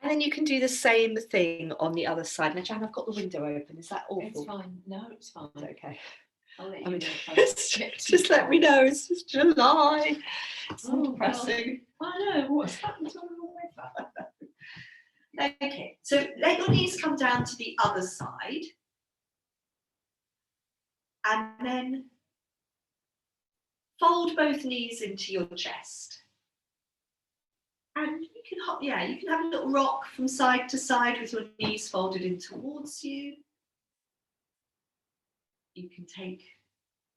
And then you can do the same thing on the other side. Now, Jan, I've got the window open. Is that awful? It's fine. No, it's fine. It's okay. I'll let you I mean, know. just let me know. It's just July. It's so depressing. God. I know. What's happened to the weather? Okay, so let your knees come down to the other side. And then fold both knees into your chest. And you can have a little rock from side to side with your knees folded in towards you. You can take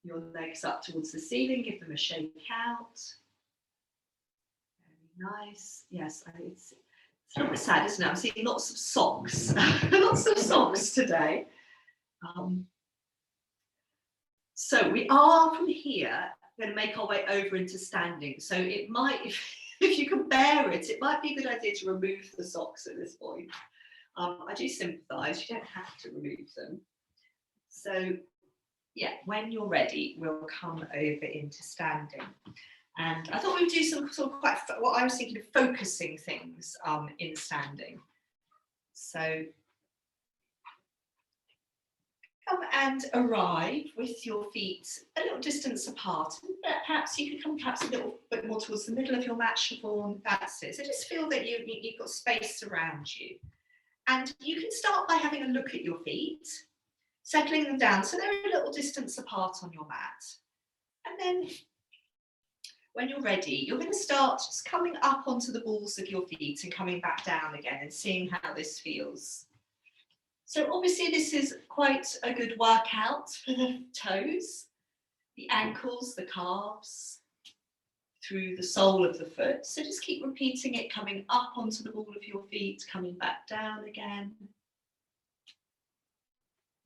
your legs up towards the ceiling, give them a shake out. Very nice. Yes, it's a little bit sad, isn't it? I'm seeing lots of socks, lots of socks today. So we are from here going to make our way over into standing. So it might, if you can bear it, it might be a good idea to remove the socks at this point. I do sympathise, you don't have to remove them. So yeah, when you're ready, we'll come over into standing. And I thought we'd do some sort of quite, what I was thinking of focusing things in standing. So come and arrive with your feet a little distance apart. Perhaps you can come perhaps a little bit more towards the middle of your mat, Siobhan. That's it. So just feel that you've got space around you. And you can start by having a look at your feet, settling them down so they're a little distance apart on your mat. And then when you're ready, you're going to start just coming up onto the balls of your feet and coming back down again and seeing how this feels. So obviously this is quite a good workout for the toes, the ankles, the calves, through the sole of the foot. So just keep repeating it, coming up onto the ball of your feet, coming back down again.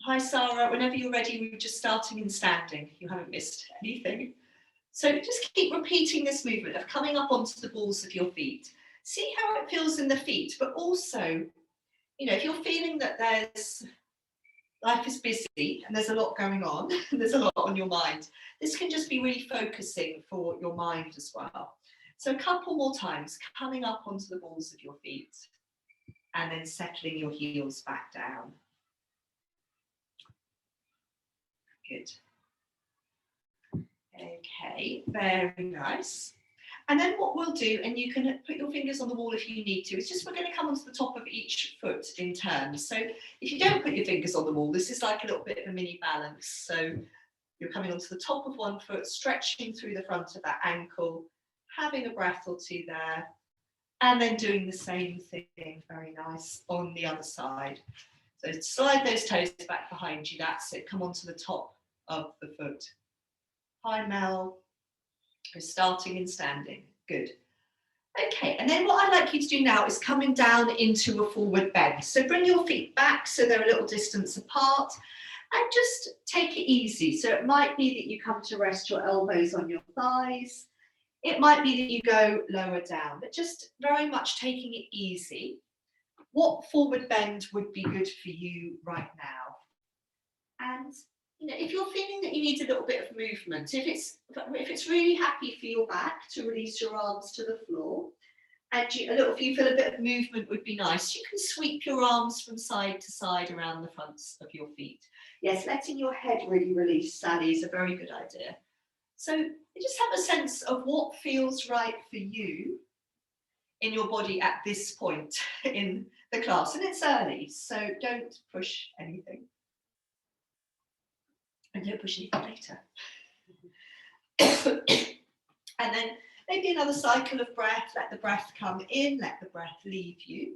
Hi Sarah, whenever you're ready, we're just starting in standing. You haven't missed anything. So just keep repeating this movement of coming up onto the balls of your feet. See how it feels in the feet, but also, you know, if you're feeling that life is busy and there's a lot going on, and there's a lot on your mind, this can just be really focusing for your mind as well. So a couple more times, coming up onto the balls of your feet and then settling your heels back down. Good. Okay, very nice. And then what we'll do, and you can put your fingers on the wall if you need to, is just we're going to come onto the top of each foot in turn. So if you don't put your fingers on the wall, this is like a little bit of a mini balance. So you're coming onto the top of one foot, stretching through the front of that ankle, having a breath or two there, and then doing the same thing, very nice, on the other side. So slide those toes back behind you, that's it, come onto the top of the foot. Hi Mel. We're starting in standing. Good. Okay, and then what I'd like you to do now is coming down into a forward bend. So bring your feet back so they're a little distance apart and just take it easy. So it might be that you come to rest your elbows on your thighs. It might be that you go lower down, but just very much taking it easy. What forward bend would be good for you right now? And you know, if you're feeling that you need a little bit of movement, if it's really happy for your back to release your arms to the floor, and if you feel a bit of movement would be nice, you can sweep your arms from side to side around the fronts of your feet. Yes, letting your head really release, Sally, is a very good idea. So you just have a sense of what feels right for you in your body at this point in the class. And it's early, so don't push anything. And don't push anything later. And then maybe another cycle of breath. Let the breath come in, let the breath leave you.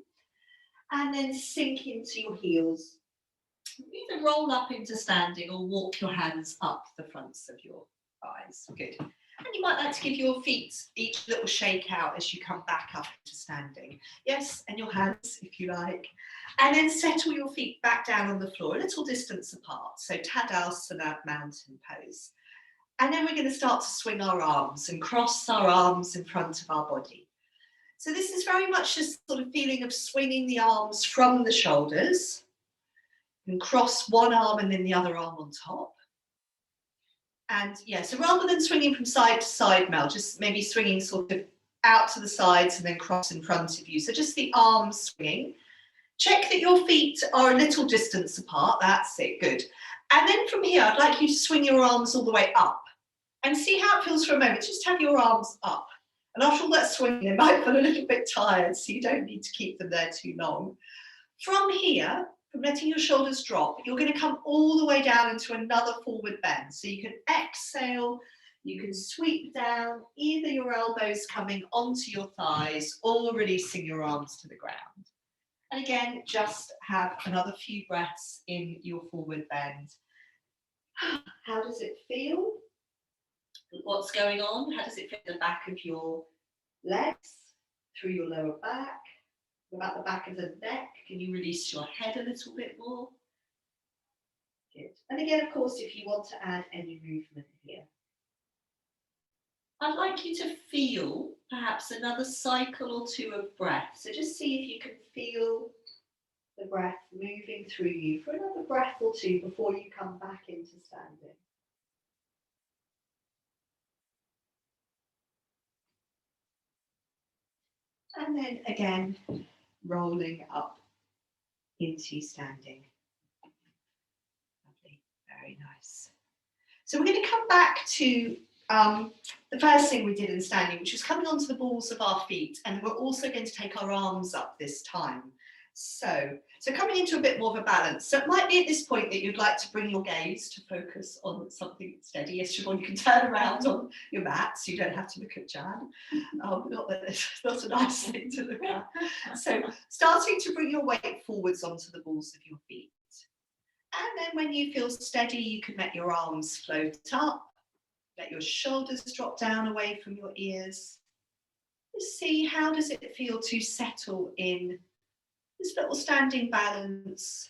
And then sink into your heels. Either roll up into standing or walk your hands up the fronts of your thighs. Good. And you might like to give your feet each little shake out as you come back up into standing. Yes, and your hands if you like. And then settle your feet back down on the floor, a little distance apart. So Tadasana, mountain pose. And then we're going to start to swing our arms and cross our arms in front of our body. So this is very much this sort of feeling of swinging the arms from the shoulders. And cross one arm and then the other arm on top. And yeah, so rather than swinging from side to side, Mel, just maybe swinging sort of out to the sides and then cross in front of you. So just the arms swinging. Check that your feet are a little distance apart. That's it, good. And then from here, I'd like you to swing your arms all the way up and see how it feels for a moment. Just have your arms up. And after all that swinging, they might feel a little bit tired, so you don't need to keep them there too long. From here, from letting your shoulders drop, you're going to come all the way down into another forward bend. So you can exhale, you can sweep down, either your elbows coming onto your thighs or releasing your arms to the ground. And again, just have another few breaths in your forward bend. How does it feel? What's going on? How does it feel in the back of your legs, through your lower back? What about the back of the neck? Can you release your head a little bit more? Good. And again, of course, if you want to add any movement here. I'd like you to feel perhaps another cycle or two of breath. So just see if you can feel the breath moving through you for another breath or two before you come back into standing. And then again, rolling up into standing. Lovely, very nice. So we're going to come back to the first thing we did in standing, which was coming onto the balls of our feet, and we're also going to take our arms up this time. So coming into a bit more of a balance. So it might be at this point that you'd like to bring your gaze to focus on something steady. Yes, Siobhan, you can turn around on your mat so you don't have to look at Jan. Not that it's not a nice thing to look at. So starting to bring your weight forwards onto the balls of your feet. And then when you feel steady, you can let your arms float up. Let your shoulders drop down away from your ears. Just see how does it feel to settle in this little standing balance.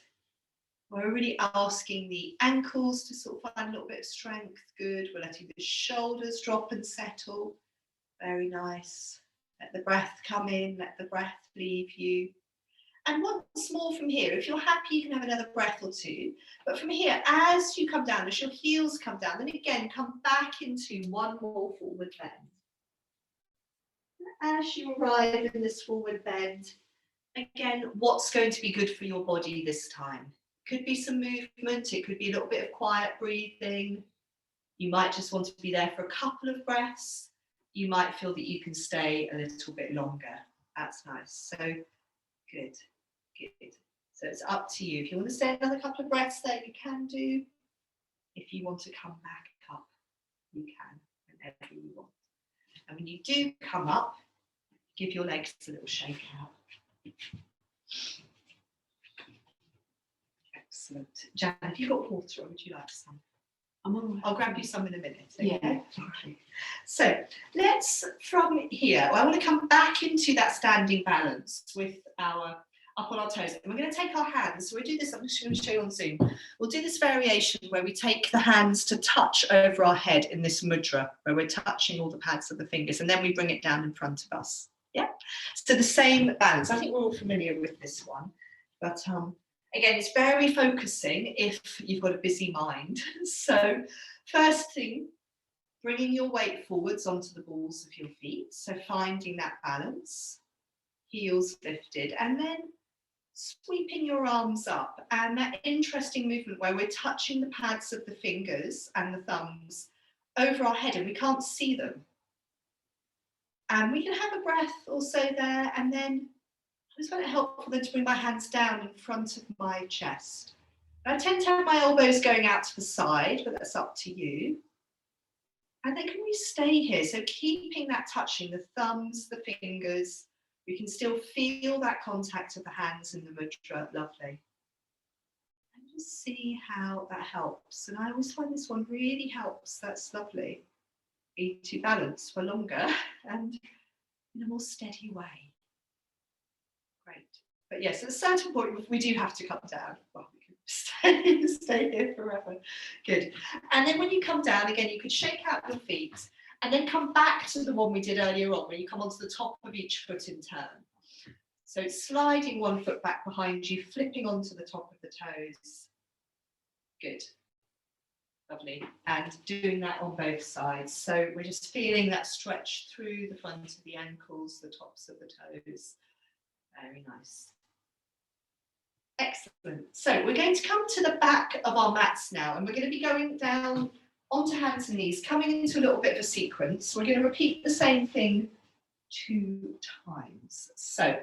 We're really asking the ankles to sort of find a little bit of strength. Good. We're letting the shoulders drop and settle. Very nice. Let the breath come in. Let the breath leave you. And once more from here, if you're happy, you can have another breath or two. But from here, as you come down, as your heels come down, then again, come back into one more forward bend. As you arrive in this forward bend, again, what's going to be good for your body this time? Could be some movement, it could be a little bit of quiet breathing. You might just want to be there for a couple of breaths. You might feel that you can stay a little bit longer. That's nice. So good, good. So it's up to you. If you want to stay another couple of breaths there, you can do. If you want to come back up, you can, whenever you want. And when you do come up, give your legs a little shake out. Excellent. Jan, have you got water or would you like some? I'm all right. I'll grab you some in a minute. Okay? Yeah. Okay. So let's, from here, I want to come back into that standing balance with our up on our toes. And we're going to take our hands. So we do this, I'm just going to show you on Zoom. We'll do this variation where we take the hands to touch over our head in this mudra, where we're touching all the pads of the fingers, and then we bring it down in front of us. Yeah. So the same balance. I think we're all familiar with this one, but again, it's very focusing if you've got a busy mind. So first thing, bringing your weight forwards onto the balls of your feet. So finding that balance, heels lifted, and then sweeping your arms up. And that interesting movement where we're touching the pads of the fingers and the thumbs over our head and we can't see them. And we can have a breath also there, and then I just find it helpful then to bring my hands down in front of my chest. I tend to have my elbows going out to the side, but that's up to you. And then can we stay here? So keeping that touching, the thumbs, the fingers, we can still feel that contact of the hands in the mudra, lovely. And just see how that helps. And I always find this one really helps, that's lovely. Be to balance for longer and in a more steady way. Great. But yes, at a certain point, we do have to come down. Well, we can stay here forever. Good. And then when you come down, again, you could shake out your feet and then come back to the one we did earlier on, where you come onto the top of each foot in turn. So sliding one foot back behind you, flipping onto the top of the toes. Good. Lovely. And doing that on both sides. So we're just feeling that stretch through the front of the ankles, the tops of the toes. Very nice. Excellent. So we're going to come to the back of our mats now, and we're going to be going down onto hands and knees, coming into a little bit of a sequence. We're going to repeat the same thing 2 times. So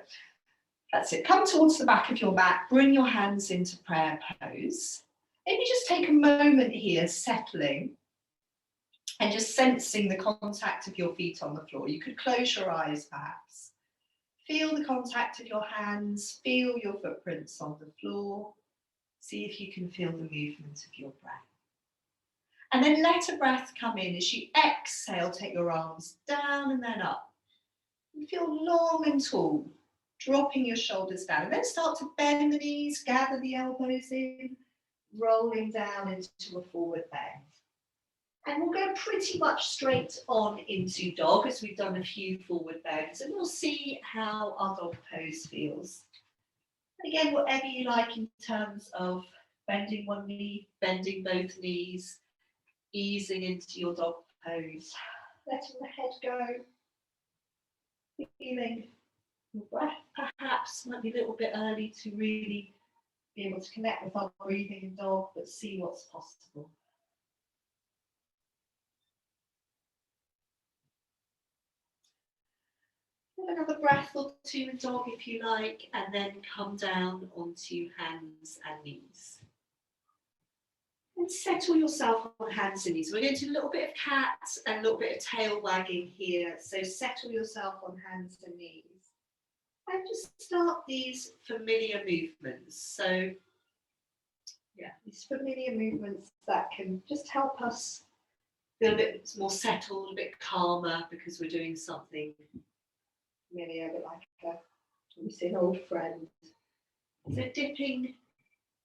that's it. Come towards the back of your mat, bring your hands into prayer pose. Maybe just take a moment here, settling, and just sensing the contact of your feet on the floor. You could close your eyes perhaps. Feel the contact of your hands, feel your footprints on the floor. See if you can feel the movement of your breath. And then let a breath come in. As you exhale, take your arms down and then up. And feel long and tall, dropping your shoulders down. And then start to bend the knees, gather the elbows in, rolling down into a forward bend. And we'll go pretty much straight on into dog as we've done a few forward bends, and we'll see how our dog pose feels. Again, whatever you like in terms of bending one knee, bending both knees, easing into your dog pose, letting the head go, feeling your breath perhaps. Might be a little bit early to really be able to connect with our breathing in dog, but see what's possible. Have another breath or two in dog if you like, and then come down onto hands and knees. And settle yourself on hands and knees. We're going to do a little bit of cat and a little bit of tail wagging here. So settle yourself on hands and knees. And just start these familiar movements. So, yeah, these familiar movements that can just help us feel a bit more settled, a bit calmer, because we're doing something familiar, a bit like an old friend. So dipping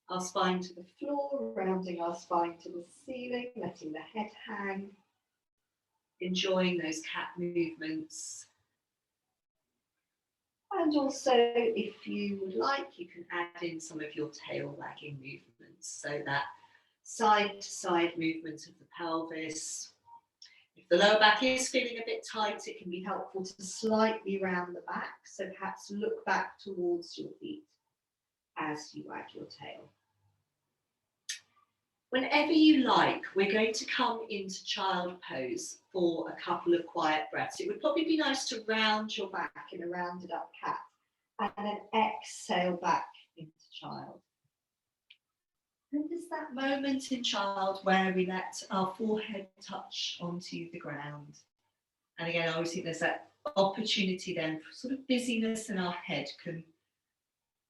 our spine to the floor, rounding our spine to the ceiling, letting the head hang, enjoying those cat movements. And also, if you would like, you can add in some of your tail wagging movements. So that side to side movement of the pelvis. If the lower back is feeling a bit tight, it can be helpful to slightly round the back. So perhaps look back towards your feet as you wag your tail. Whenever you like, we're going to come into child pose for a couple of quiet breaths. It would probably be nice to round your back in a rounded up cat and then exhale back into child. And there's that moment in child where we let our forehead touch onto the ground. And again, I always think there's that opportunity then for sort of busyness in our head can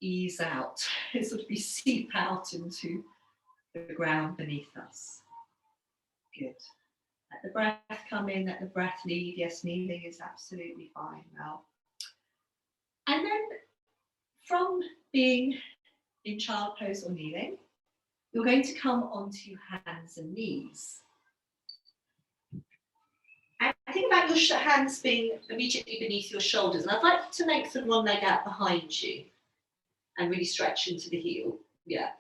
ease out, sort of be seep out into the ground beneath us. Good. Let the breath come in, let the breath leave. Yes, kneeling is absolutely fine now. And then from being in child pose or kneeling, you're going to come onto hands and knees. And think about your hands being immediately beneath your shoulders. And I'd like you to lengthen one leg out behind you and really stretch into the heel. Yeah.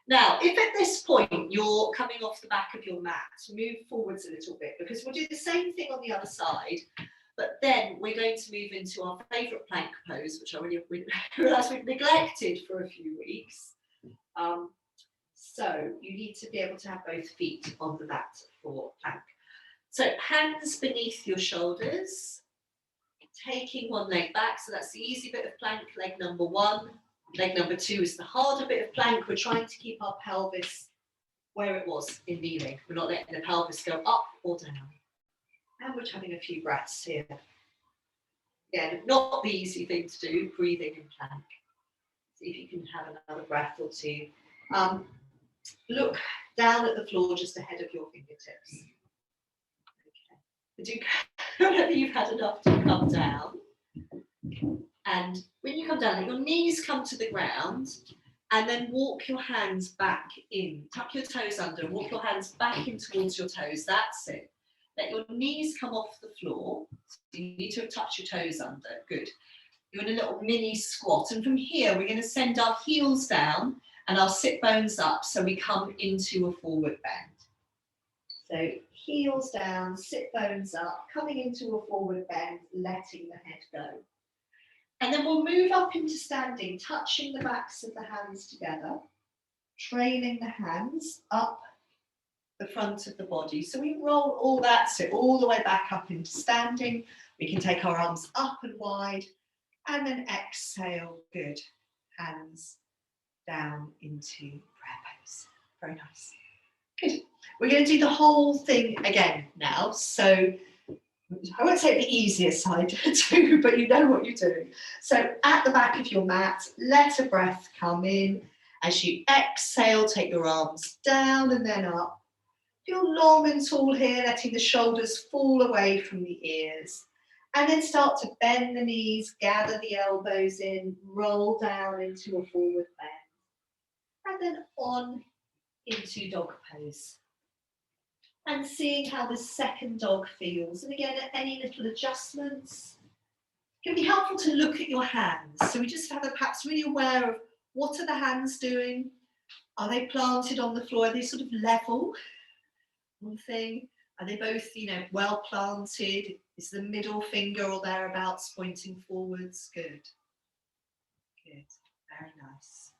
Now, if at this point you're coming off the back of your mat, move forwards a little bit, because we'll do the same thing on the other side, but then we're going to move into our favourite plank pose, which I really realise we've neglected for a few weeks. So you need to be able to have both feet on the mat for plank. So hands beneath your shoulders, taking one leg back. So that's the easy bit of plank, leg number one. Leg number two is the harder bit of plank. We're trying to keep our pelvis where it was in kneeling. We're not letting the pelvis go up or down. And we're having a few breaths here. Again, not the easy thing to do, breathing in plank. See if you can have another breath or two. Look down at the floor just ahead of your fingertips. Okay. Whenever you've had enough to come down. And when you come down, let your knees come to the ground and then walk your hands back in. Tuck your toes under and walk your hands back in towards your toes. That's it. Let your knees come off the floor. So you need to have touched your toes under. Good. You're in a little mini squat. And from here, we're going to send our heels down and our sit bones up so we come into a forward bend. So heels down, sit bones up, coming into a forward bend, letting the head go. And then we'll move up into standing, touching the backs of the hands together, trailing the hands up the front of the body. So we roll all that, so all the way back up into standing. We can take our arms up and wide, and then exhale, good. Hands down into prayer pose. Very nice. Good. We're going to do the whole thing again now. So I won't say the easiest side to do, but you know what you're doing. So at the back of your mat, let a breath come in. As you exhale, take your arms down and then up. Feel long and tall here, letting the shoulders fall away from the ears. And then start to bend the knees, gather the elbows in, roll down into a forward bend. And then on into dog pose. And seeing how the second dog feels. And again, any little adjustments. It can be helpful to look at your hands. So we just have a perhaps really aware of what are the hands doing? Are they planted on the floor? Are they sort of level? One thing. Are they both, well planted? Is the middle finger or thereabouts pointing forwards? Good. Good. Very nice.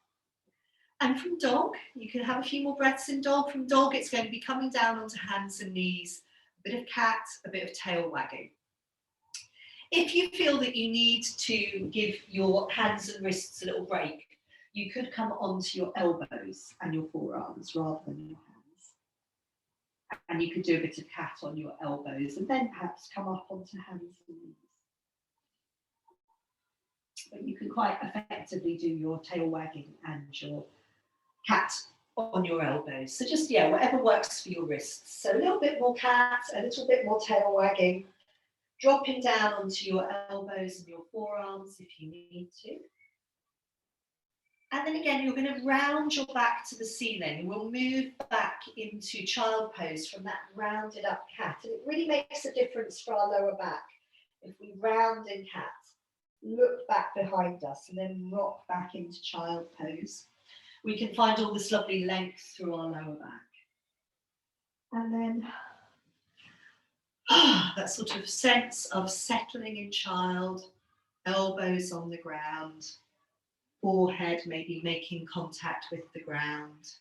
And from dog, you can have a few more breaths in dog. From dog, it's going to be coming down onto hands and knees, a bit of cat, a bit of tail wagging. If you feel that you need to give your hands and wrists a little break, you could come onto your elbows and your forearms rather than your hands. And you could do a bit of cat on your elbows and then perhaps come up onto hands and knees. But you can quite effectively do your tail wagging and your cat on your elbows. So just, whatever works for your wrists. So a little bit more cat, a little bit more tail wagging, dropping down onto your elbows and your forearms if you need to. And then again, you're going to round your back to the ceiling. We'll move back into child pose from that rounded up cat. And it really makes a difference for our lower back. If we round in cat, look back behind us and then rock back into child pose. We can find all this lovely length through our lower back. And then that sort of sense of settling in child, elbows on the ground, forehead maybe making contact with the ground,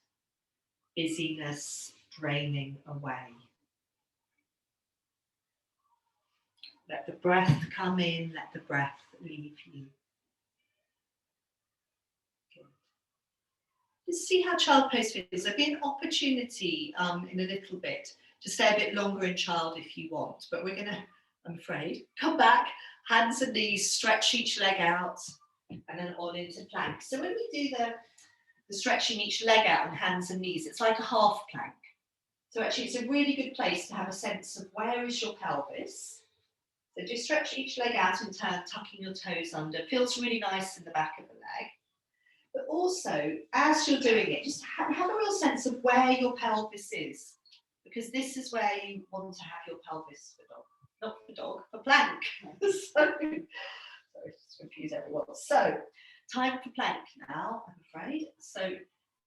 busyness draining away. Let the breath come in, let the breath leave you. Just see how child pose feels. There'll be an opportunity in a little bit to stay a bit longer in child if you want, but we're going to, I'm afraid, come back, hands and knees, stretch each leg out, and then on into plank. So when we do the stretching each leg out on hands and knees, it's like a half plank. So actually it's a really good place to have a sense of where is your pelvis. So just stretch each leg out in turn, tucking your toes under. It feels really nice in the back of the leg. But also, as you're doing it, just have a real sense of where your pelvis is, because this is where you want to have your pelvis for dog, not for dog, for plank. Sorry to confuse everyone. So, time for plank now, I'm afraid. So,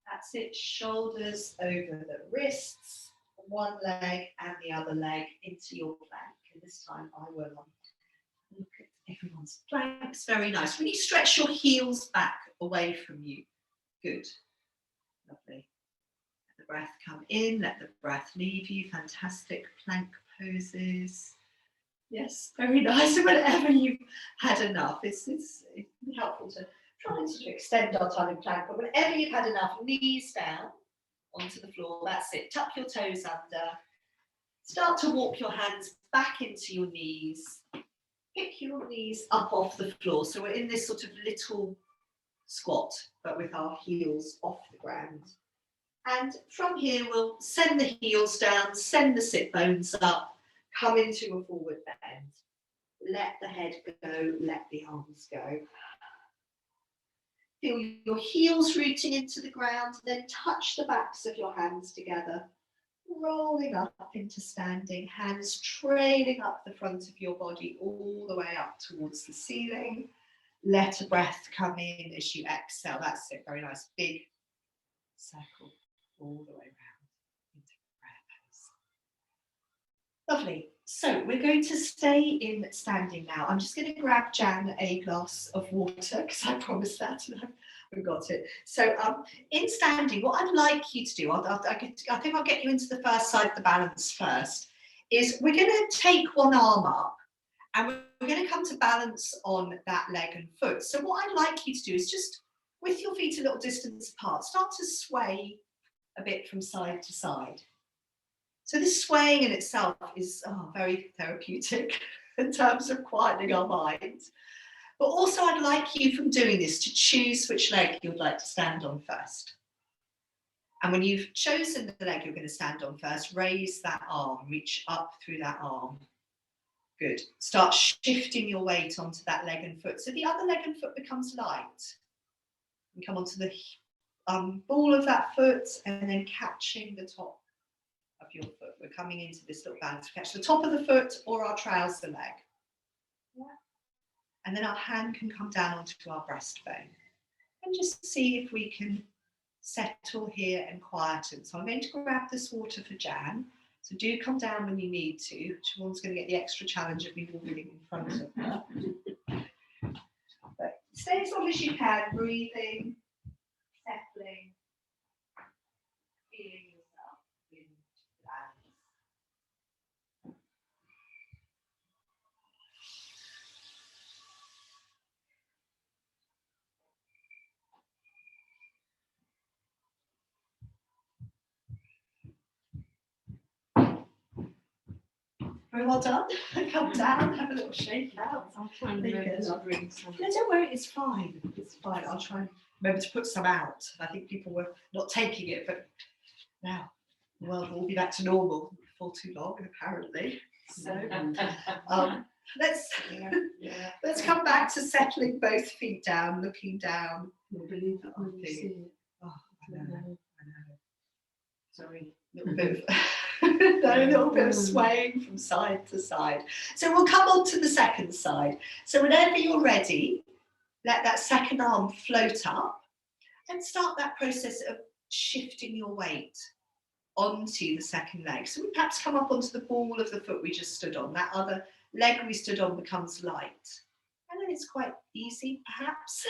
that's it, shoulders over the wrists, one leg and the other leg into your plank. And this time I will look at everyone's planks. Very nice. Really stretch your heels back away from you. Good. Lovely. Let the breath come in, let the breath leave you. Fantastic plank poses. Yes, very nice. Whenever you've had enough, it's helpful to try and sort of extend our time in plank, but whenever you've had enough, knees down onto the floor. That's it. Tuck your toes under. Start to walk your hands back into your knees. Pick your knees up off the floor. So we're in this sort of little squat, but with our heels off the ground. And from here, we'll send the heels down, send the sit bones up, come into a forward bend. Let the head go, let the arms go. Feel your heels rooting into the ground, then touch the backs of your hands together. Rolling up into standing, hands trailing up the front of your body all the way up towards the ceiling. Let a breath come in as you exhale. That's it, very nice. Big circle all the way around into prayer pose. Lovely. So we're going to stay in standing now. I'm just going to grab Jan a glass of water because I promised that and I've got it. So in standing, what I'd like you to do, I think I'll get you into the first side of the balance first, is we're going to take one arm up and we're going to come to balance on that leg and foot. So what I'd like you to do is just, with your feet a little distance apart, start to sway a bit from side to side. So this swaying in itself is very therapeutic in terms of quietening our minds. But also I'd like you, from doing this, to choose which leg you would like to stand on first. And when you've chosen the leg you're going to stand on first, raise that arm, reach up through that arm. Good. Start shifting your weight onto that leg and foot. So the other leg and foot becomes light. And come onto the ball of that foot and then catching the top of your foot. We're coming into this little balance. Catch the top of the foot or our trouser leg. Yeah. And then our hand can come down onto our breastbone. And just see if we can settle here and quieten. So I'm going to grab this water for Jan. So do come down when you need to. Siobhan's going to get the extra challenge of me walking in front of her. But stay as long as you can, breathing, settling, feeling yourself in balance. Very well done. Come down, have a little shake out. I'll try and remember to bring some. No, don't worry, it's fine. It's fine. I'll try and remember to put some out. I think people were not taking it, but now the world will be back to normal before too long, apparently. So let's come back to settling both feet down, looking down. You'll believe it when you see it. Oh, I know. Sorry, a little bit of a little bit of swaying from side to side. So we'll come on to the second side. So whenever you're ready, let that second arm float up and start that process of shifting your weight onto the second leg. So we perhaps come up onto the ball of the foot we just stood on. That other leg we stood on becomes light. And then it's quite easy, perhaps,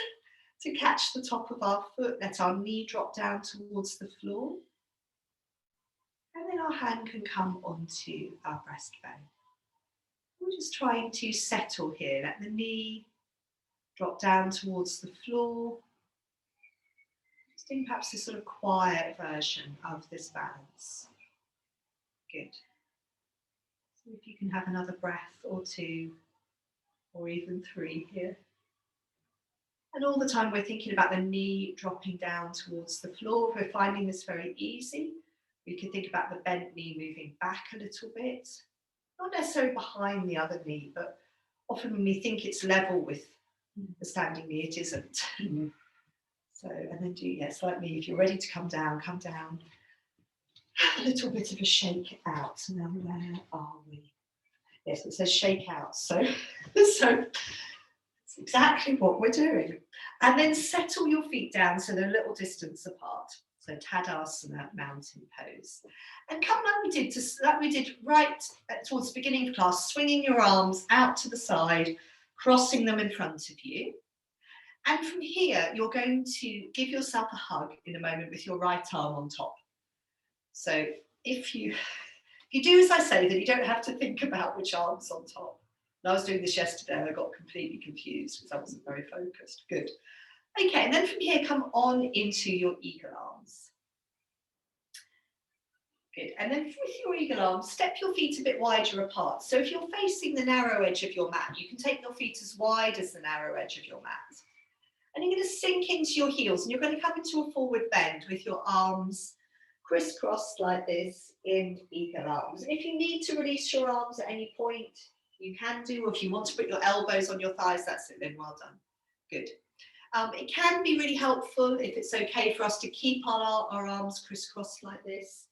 to catch the top of our foot. Let our knee drop down towards the floor. And then our hand can come onto our breastbone. We're just trying to settle here. Let the knee drop down towards the floor. Just doing perhaps a sort of quiet version of this balance. Good. So if you can have another breath or two, or even three here. And all the time we're thinking about the knee dropping down towards the floor. We're finding this very easy. We can think about the bent knee moving back a little bit. Not necessarily behind the other knee, but often when we think it's level with the standing knee, it isn't. So, and then do, yes, like me, if you're ready to come down, come down. Have a little bit of a shake out. Now, where are we? Yes, it says shake out. So it's exactly what we're doing. And then settle your feet down so they're a little distance apart. So Tadasana, mountain pose. And come like we did right towards the beginning of class, swinging your arms out to the side, crossing them in front of you. And from here, you're going to give yourself a hug in a moment with your right arm on top. So if you do as I say, then you don't have to think about which arm's on top. And I was doing this yesterday and I got completely confused because I wasn't very focused. Good. Okay, and then from here, come on into your eagle arms. Good, and then with your eagle arms, step your feet a bit wider apart. So if you're facing the narrow edge of your mat, you can take your feet as wide as the narrow edge of your mat. And you're going to sink into your heels and you're going to come into a forward bend with your arms crisscrossed like this in eagle arms. And if you need to release your arms at any point, you can do, or if you want to put your elbows on your thighs, that's it then, well done. Good. It can be really helpful if it's okay for us to keep our arms crisscrossed like this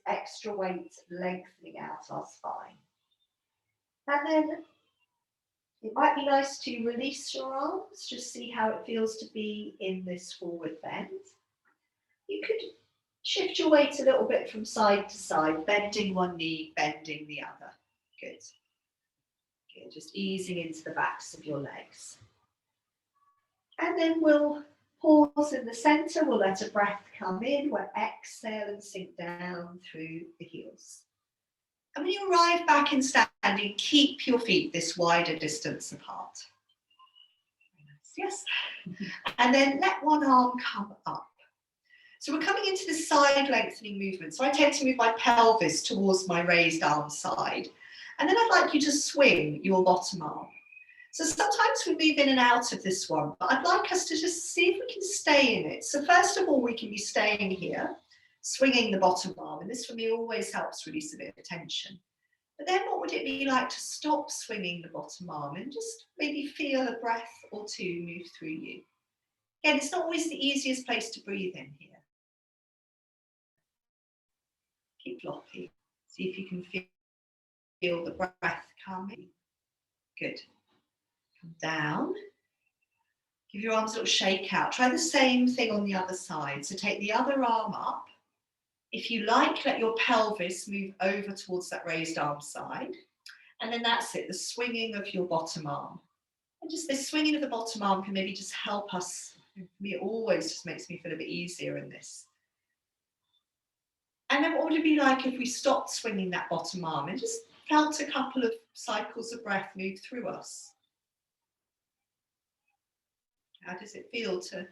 extra weight lengthening out our spine. And then it might be nice to release your arms, just see how it feels to be in this forward bend. You could Shift your weight a little bit from side to side, bending one knee, bending the other. Good. Good. Just easing into the backs of your legs. And then we'll pause in the centre. We'll let a breath come in. We'll exhale and sink down through the heels. And when you arrive back in standing, keep your feet this wider distance apart. Yes. And then let one arm come up. So we're coming into the side lengthening movement. So I tend to move my pelvis towards my raised arm side. And then I'd like you to swing your bottom arm. So sometimes we move in and out of this one, but I'd like us to just see if we can stay in it. So first of all, we can be staying here, swinging the bottom arm. And this for me always helps release a bit of tension. But then what would it be like to stop swinging the bottom arm and just maybe feel a breath or two move through you? Again, it's not always the easiest place to breathe in here. Keep locking. See if you can feel the breath coming. Good. Come down. Give your arms a little shake out. Try the same thing on the other side. So take the other arm up. If you like, let your pelvis move over towards that raised arm side. And then that's it, the swinging of your bottom arm. And just this swinging of the bottom arm can maybe just help us. For me, it always just makes me feel a bit easier in this. And then what would it be like if we stopped swinging that bottom arm and just felt a couple of cycles of breath move through us? How does it feel to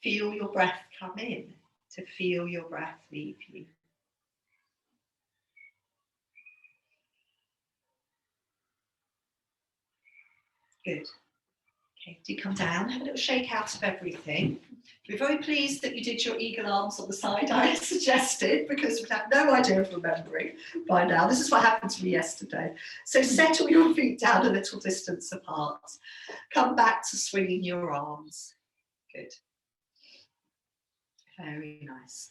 feel your breath come in, to feel your breath leave you? Good. Okay, do come down, have a little shake out of everything. We're very pleased that you did your eagle arms on the side I suggested, because we have no idea of remembering by now. This is what happened to me yesterday. So settle your feet down a little distance apart. Come back to swinging your arms. Good. Very nice.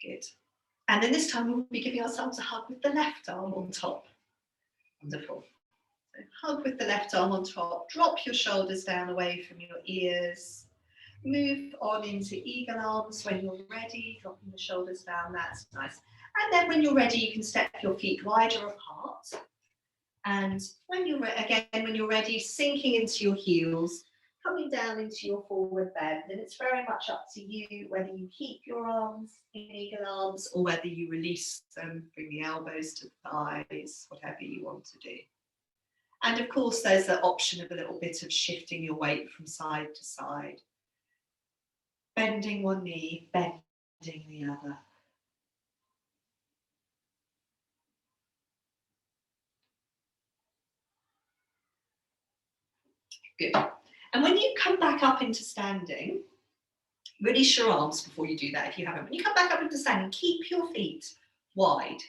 Good. And then this time we'll be giving ourselves a hug with the left arm on top. Wonderful. So hug with the left arm on top. Drop your shoulders down away from your ears. Move on into eagle arms when you're ready, dropping the shoulders down, that's nice. And then when you're ready, you can step your feet wider apart. And when you're ready, sinking into your heels, coming down into your forward bend. And it's very much up to you whether you keep your arms in eagle arms or whether you release them, bring the elbows to the thighs, whatever you want to do. And of course, there's the option of a little bit of shifting your weight from side to side. Bending one knee, bending the other. Good. And when you come back up into standing, release your arms before you do that if you haven't. When you come back up into standing, keep your feet wide.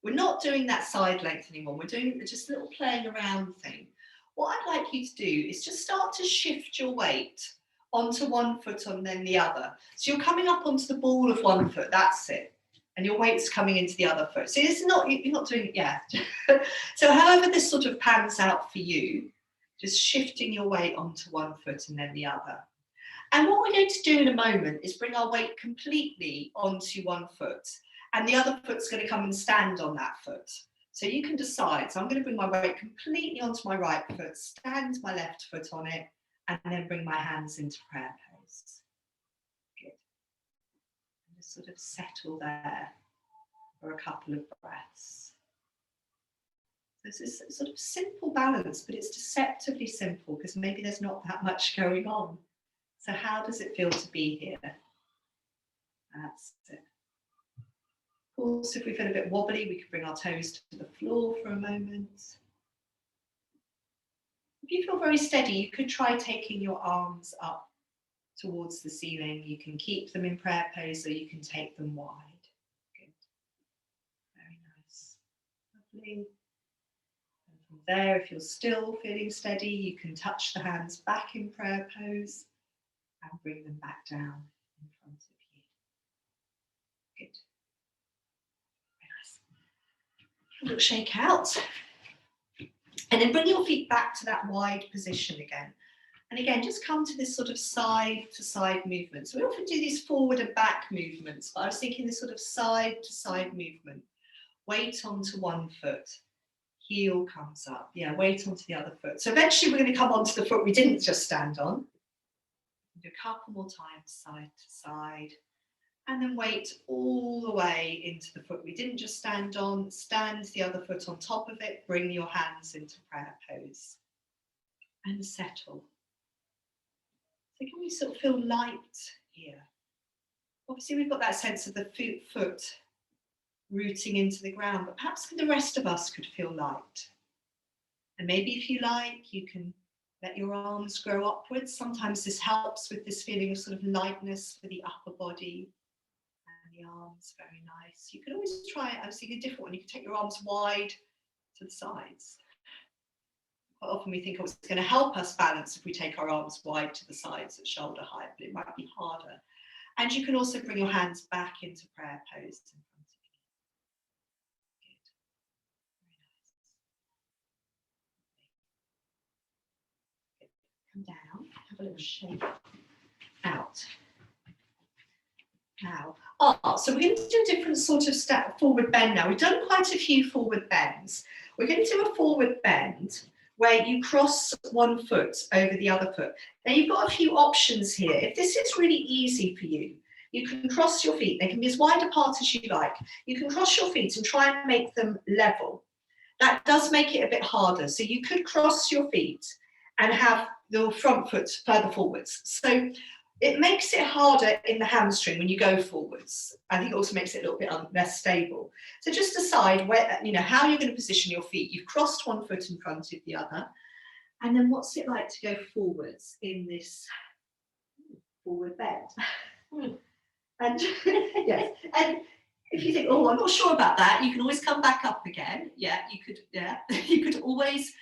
We're not doing that side length anymore. We're doing just a little playing around thing. What I'd like you to do is just start to shift your weight onto one foot and then the other. So you're coming up onto the ball of one foot, that's it. And your weight's coming into the other foot. So it's not, you're not doing it yet. So however this sort of pans out for you, just shifting your weight onto one foot and then the other. And what we're going to do in a moment is bring our weight completely onto one foot. And the other foot's going to come and stand on that foot. So you can decide. So I'm going to bring my weight completely onto my right foot, stand my left foot on it, and then bring my hands into prayer pose. Good. And just sort of settle there for a couple of breaths. This is sort of simple balance, but it's deceptively simple because maybe there's not that much going on. So how does it feel to be here? That's it. Of course, if we feel a bit wobbly, we can bring our toes to the floor for a moment. If you feel very steady, you could try taking your arms up towards the ceiling. You can keep them in prayer pose or you can take them wide. Good. Very nice. Lovely. And from there, if you're still feeling steady, you can touch the hands back in prayer pose and bring them back down in front of you. Good. Very nice. A little shake out. And then bring your feet back to that wide position again. And again, just come to this sort of side to side movement. So we often do these forward and back movements, but I was thinking this sort of side to side movement. Weight onto one foot, heel comes up. Yeah, weight onto the other foot. So eventually we're going to come onto the foot we didn't just stand on. Do a couple more times, side to side. And then weight all the way into the foot we didn't just stand on. Stand the other foot on top of it. Bring your hands into prayer pose. And settle. So can we sort of feel light here? Obviously we've got that sense of the foot rooting into the ground, but perhaps the rest of us could feel light. And maybe if you like, you can let your arms grow upwards. Sometimes this helps with this feeling of sort of lightness for the upper body and the arms. Very nice. You can always try it. I was thinking a different one. You can take your arms wide to the sides. Quite often we think, oh, it's going to help us balance if we take our arms wide to the sides at shoulder height, but it might be harder. And you can also bring your hands back into prayer pose in front of you. Good. Very nice. Good. Come down, have a little shake out. Now, so we're going to do a different sort of forward bend now. We've done quite a few forward bends. We're going to do a forward bend where you cross one foot over the other foot. Now you've got a few options here. If this is really easy for you, you can cross your feet. They can be as wide apart as you like. You can cross your feet and try and make them level. That does make it a bit harder. So you could cross your feet and have your front foot further forwards. So it makes it harder in the hamstring when you go forwards. I think it also makes it a little bit less stable. So just decide where, how you're going to position your feet. You've crossed one foot in front of the other. And then what's it like to go forwards in this forward bend? And yes, and if you think, oh, I'm not sure about that, you can always come back up again. Yeah, you could always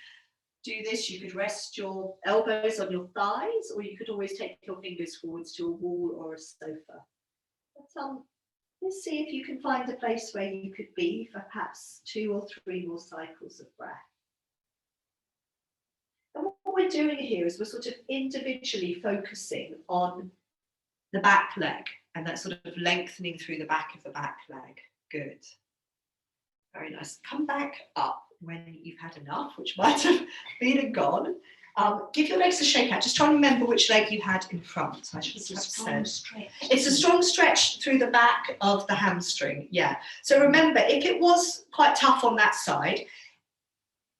do this. You could rest your elbows on your thighs, or you could always take your fingers forwards to a wall or a sofa. But let's see if you can find a place where you could be for perhaps 2 or 3 more cycles of breath. And what we're doing here is we're sort of individually focusing on the back leg and that sort of lengthening through the back of the back leg. Good. Very nice. Come back up when you've had enough, which might have been and gone. Give your legs a shake out. Just try and remember which leg you had in front. I should have said. It's a strong stretch through the back of the hamstring. Yeah. So remember, if it was quite tough on that side,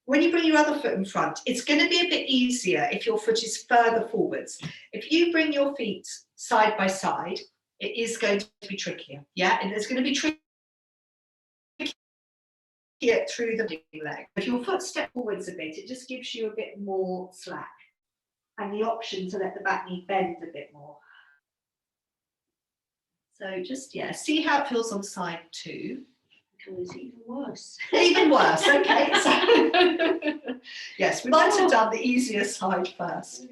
when you bring your other foot in front, it's going to be a bit easier if your foot is further forwards. If you bring your feet side by side, it is going to be trickier. Yeah, and it's going to be trickier through the leg. If your foot steps forwards a bit, it just gives you a bit more slack and the option to let the back knee bend a bit more. So just, see how it feels on side 2. It's even worse. Even worse, okay. So, yes, we might have done the easier side first.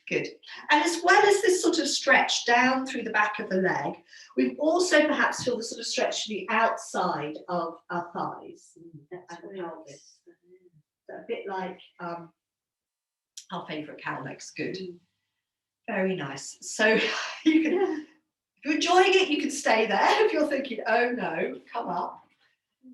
Good. And as well as this sort of stretch down through the back of the leg, we also perhaps feel the sort of stretch to the outside of our thighs and the pelvis. So a bit like our favourite cow legs. Good. Very nice. So you can, if you're enjoying it, you can stay there. If you're thinking, oh no, come up.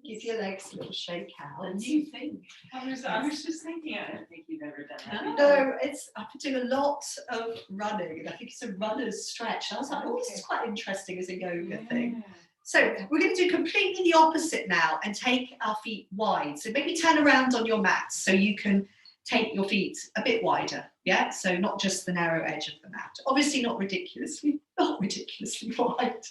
Give your legs a little shake out. A new thing. I was just thinking, I don't think you've ever done that. No, I've been doing a lot of running, and I think it's a runner's stretch. And I was like, oh, this is quite interesting as a yoga thing. So we're going to do completely the opposite now and take our feet wide. So maybe turn around on your mat so you can take your feet a bit wider. Yeah, so not just the narrow edge of the mat. Obviously not ridiculously wide,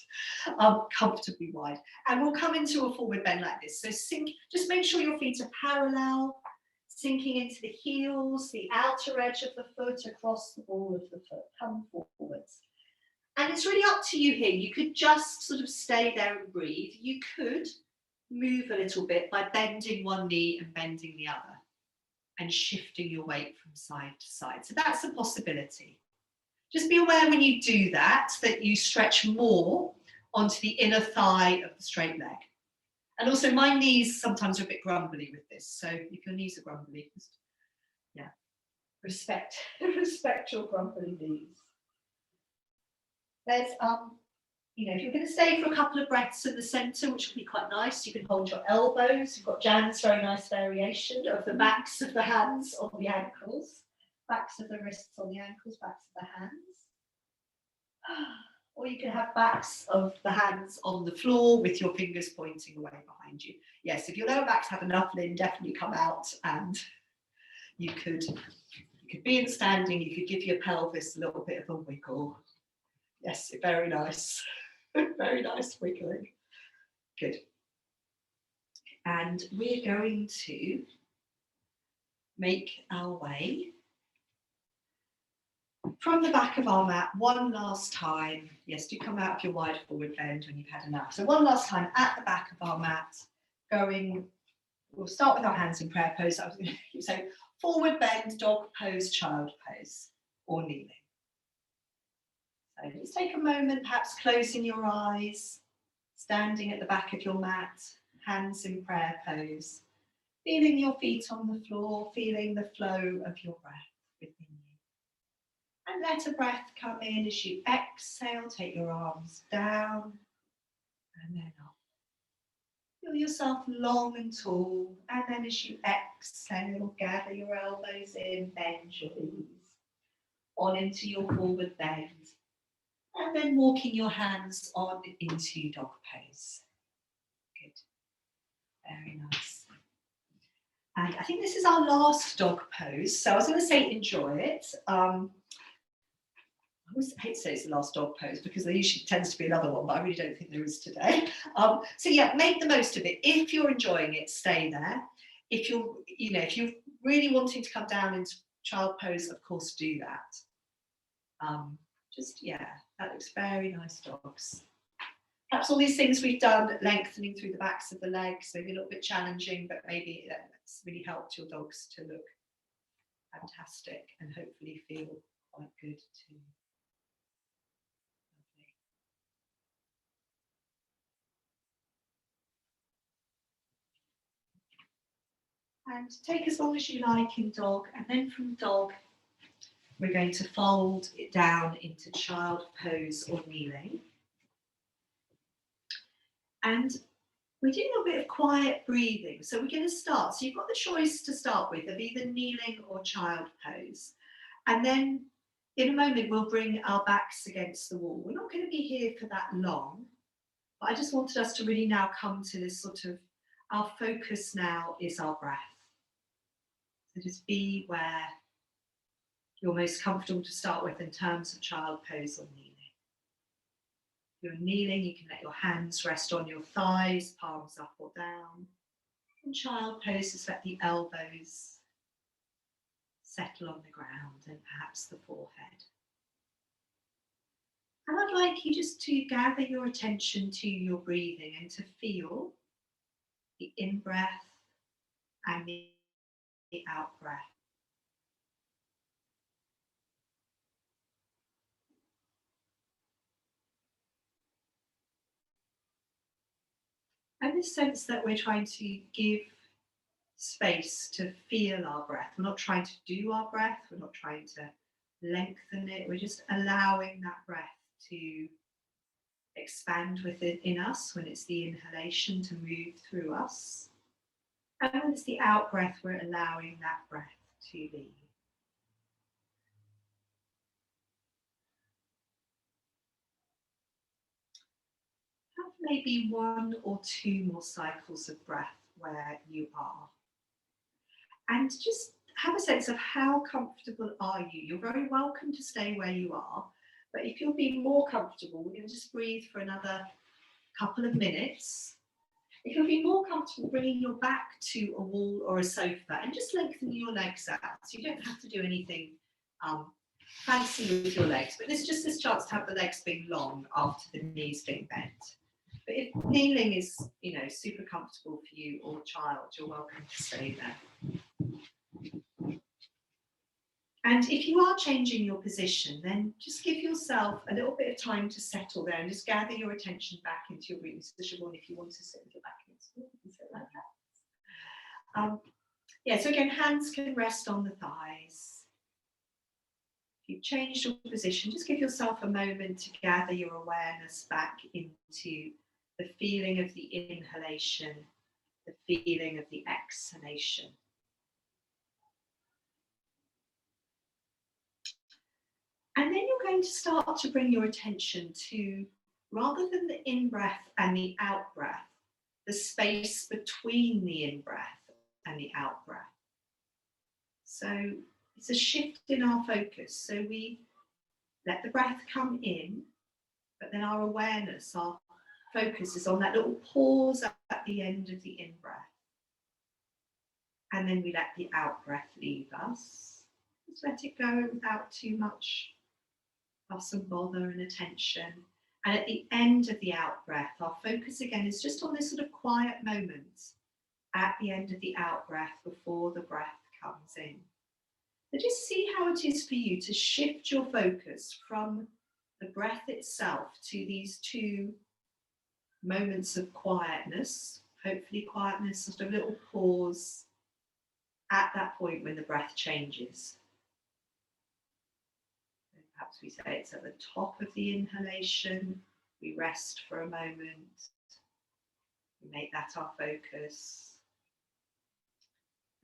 comfortably wide. And we'll come into a forward bend like this. So just make sure your feet are parallel, sinking into the heels, the outer edge of the foot across the ball of the foot. Come forwards. And it's really up to you here. You could just sort of stay there and breathe. You could move a little bit by bending one knee and bending the other, and shifting your weight from side to side. So that's a possibility. Just be aware when you do that you stretch more onto the inner thigh of the straight leg. And also my knees sometimes are a bit grumbly with this. So if your knees are grumbly, respect your grumbly knees. There's you know, if you're going to stay for a couple of breaths in the centre, which will be quite nice, you can hold your elbows. You've got Jan's very nice variation of the backs of the hands on the ankles, backs of the wrists on the ankles, backs of the hands. Or you can have backs of the hands on the floor with your fingers pointing away behind you. Yes, if your lower backs have enough, then definitely come out, and you could be in standing, you could give your pelvis a little bit of a wiggle. Yes, very nice. Very nice wiggling. Good. And we're going to make our way from the back of our mat one last time. Yes, do come out of your wide forward bend when you've had enough. So one last time at the back of our mat, we'll start with our hands in prayer pose. I was going to say forward bend, dog pose, child pose, or kneeling. So just take a moment, perhaps closing your eyes, standing at the back of your mat, hands in prayer pose, feeling your feet on the floor, feeling the flow of your breath within you. And let a breath come in as you exhale, take your arms down and then up. Feel yourself long and tall, and then as you exhale, gather your elbows in, bend your knees on into your forward bend. And then walking your hands on into dog pose. Good. Very nice. And I think this is our last dog pose. So I was going to say enjoy it. I always hate to say it's the last dog pose because there usually tends to be another one, but I really don't think there is today. So yeah, make the most of it. If you're enjoying it, stay there. If you're really wanting to come down into child pose, of course, do that. That looks very nice, dogs. Perhaps all these things we've done, lengthening through the backs of the legs, maybe a little bit challenging, but maybe that's really helped your dogs to look fantastic and hopefully feel quite good too. Lovely. And take as long as you like in dog, and then from dog, we're going to fold it down into child pose or kneeling. And we're doing a bit of quiet breathing. So we're going to start. So you've got the choice to start with of either kneeling or child pose. And then in a moment, we'll bring our backs against the wall. We're not going to be here for that long, but I just wanted us to really now come to this sort of, our focus now is our breath. So just be where you're most comfortable to start with in terms of child pose or kneeling. If you're kneeling, you can let your hands rest on your thighs, palms up or down. In child pose, just let the elbows settle on the ground and perhaps the forehead. And I'd like you just to gather your attention to your breathing and to feel the in-breath and the out-breath. And this sense that we're trying to give space to feel our breath. We're not trying to do our breath, we're not trying to lengthen it, we're just allowing that breath to expand within us when it's the inhalation to move through us. And when it's the out breath, we're allowing that breath to leave. Have maybe 1 or 2 more cycles of breath where you are. And just have a sense of how comfortable are you. You're very welcome to stay where you are, but if you'll be more comfortable, we're going to just breathe for another couple of minutes. If you'll be more comfortable bringing your back to a wall or a sofa and just lengthening your legs out, so you don't have to do anything fancy with your legs, but there's just this chance to have the legs being long after the knees being bent. But if kneeling is, super comfortable for you or child, you're welcome to stay there. And if you are changing your position, then just give yourself a little bit of time to settle there and just gather your attention back into your breathing. So Siobhan, if you want to sit with your back against the wall, you can sit like that. So again, hands can rest on the thighs. changed your position, just give yourself a moment to gather your awareness back into the feeling of the inhalation, the feeling of the exhalation. And then you're going to start to bring your attention to, rather than the in-breath and the out-breath, the space between the in-breath and the out-breath. So it's a shift in our focus. So we let the breath come in, but then our awareness, our focus is on that little pause at the end of the in-breath. And then we let the out-breath leave us. Just let it go without too much fuss and bother and attention. And at the end of the out-breath, our focus again is just on this sort of quiet moment at the end of the out-breath before the breath comes in. So just see how it is for you to shift your focus from the breath itself to these two moments of quietness, hopefully quietness, sort of a little pause at that point when the breath changes. Perhaps we say it's at the top of the inhalation, we rest for a moment, we make that our focus.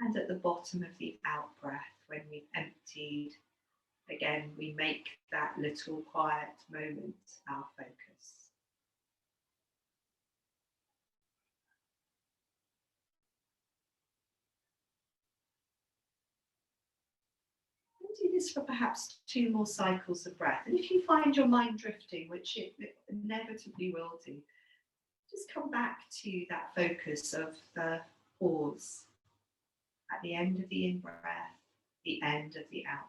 And at the bottom of the out-breath, when we've emptied, again, we make that little quiet moment our focus. Do this for perhaps 2 more cycles of breath. And if you find your mind drifting, which it inevitably will do, just come back to that focus of the pause at the end of the in-breath, the end of the out-breath.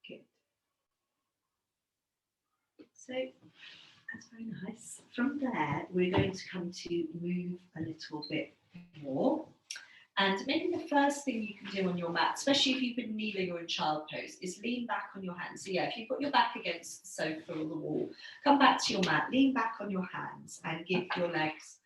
Good. So that's very nice. From there, we're going to come to move a little bit more. And maybe the first thing you can do on your mat, especially if you've been kneeling or in child pose, is lean back on your hands. So yeah, if you've got your back against the sofa or the wall, come back to your mat, lean back on your hands and give your legs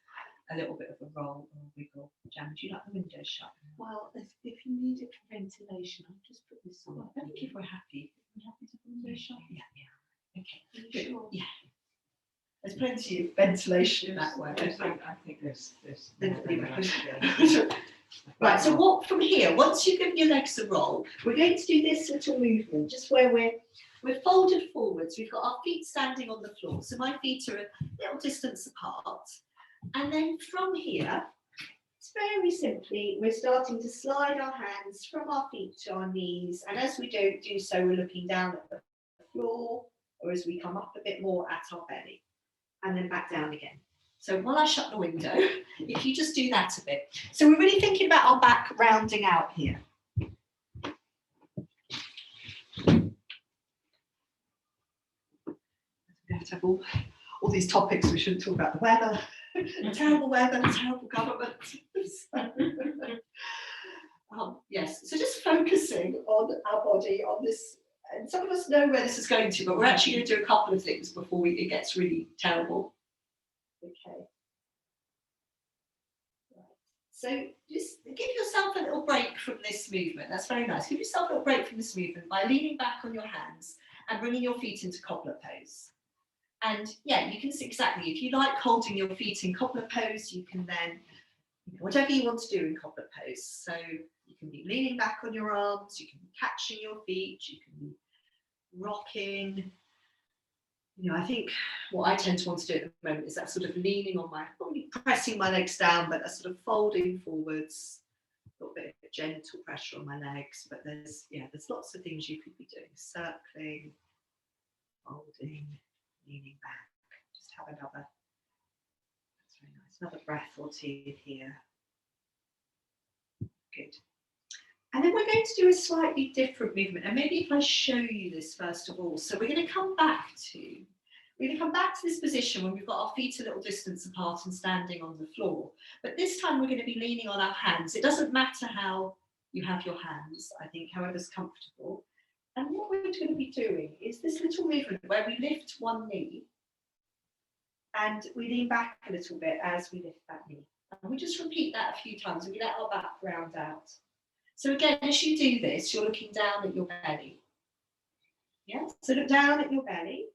a little bit of a roll or a wiggle. Jan, do you like the window shut? Well, if you need it for ventilation, I'll just put this on. I think if we're happy. We're happy to put the window shut? Yeah. Okay. Are you Good. sure? Yeah. There's plenty of ventilation that way. I think there's Right, so what from here, once you've given your legs a roll, we're going to do this little movement, just where we're folded forwards. We've got our feet standing on the floor. So my feet are a little distance apart. And then from here, it's very simply, we're starting to slide our hands from our feet to our knees. And as we do so, we're looking down at the floor, or as we come up a bit more at our belly, and then back down again. So while I shut the window, if you just do that a bit. So we're really thinking about our back rounding out here. We have to have all these topics. We shouldn't talk about the weather, terrible weather, terrible government. Yes, so just focusing on our body, on this, and some of us know where this is going to, but we're actually going to do a couple of things before it gets really terrible. Okay. Right. So just give yourself a little break from this movement. That's very nice. Give yourself a little break from this movement by leaning back on your hands and bringing your feet into cobbler pose. And yeah, you can see exactly, if you like holding your feet in cobbler pose, you can then, whatever you want to do in cobbler pose. So you can be leaning back on your arms, you can be catching your feet, you can be rocking. I think what I tend to want to do at the moment is that sort of leaning on probably pressing my legs down, but a sort of folding forwards, a little bit of gentle pressure on my legs. But there's lots of things you could be doing: circling, folding, leaning back. Just have another. That's very nice. Another breath or two here. Good. And then we're going to do a slightly different movement. And maybe if I show you this first of all. So we're going to come back to We're going to come back to this position when we've got our feet a little distance apart and standing on the floor. But this time we're going to be leaning on our hands. It doesn't matter how you have your hands, I think, however's comfortable. And what we're going to be doing is this little movement where we lift one knee and we lean back a little bit as we lift that knee. And we just repeat that a few times and we let our back round out. So again, as you do this, you're looking down at your belly. Yeah, so look down at your belly.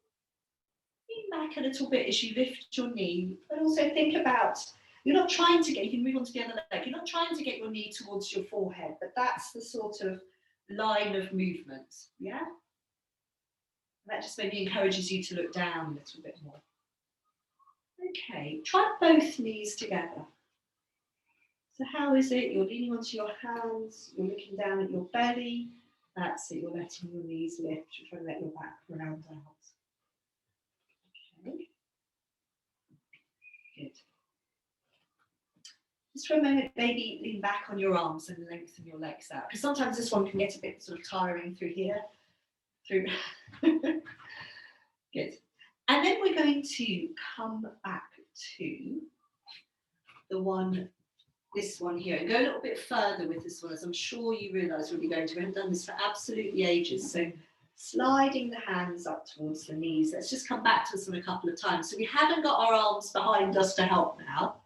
Lean back a little bit as you lift your knee, but also think about, you're not trying to get, you can move on to the other leg, you're not trying to get your knee towards your forehead, but that's the sort of line of movement, yeah? That just maybe encourages you to look down a little bit more. Okay, try both knees together. So how is it? You're leaning onto your hands, you're looking down at your belly, that's it, you're letting your knees lift, you're trying to let your back round out. Okay. Good. Just for a moment, maybe lean back on your arms and lengthen your legs out, because sometimes this one can get a bit sort of tiring through here. Good. And then we're going to come back to this one here, and go a little bit further with this one, as I'm sure you realise we'll be going to. We haven't done this for absolutely ages, so sliding the hands up towards the knees. Let's just come back to this one a couple of times. So we haven't got our arms behind us to help now.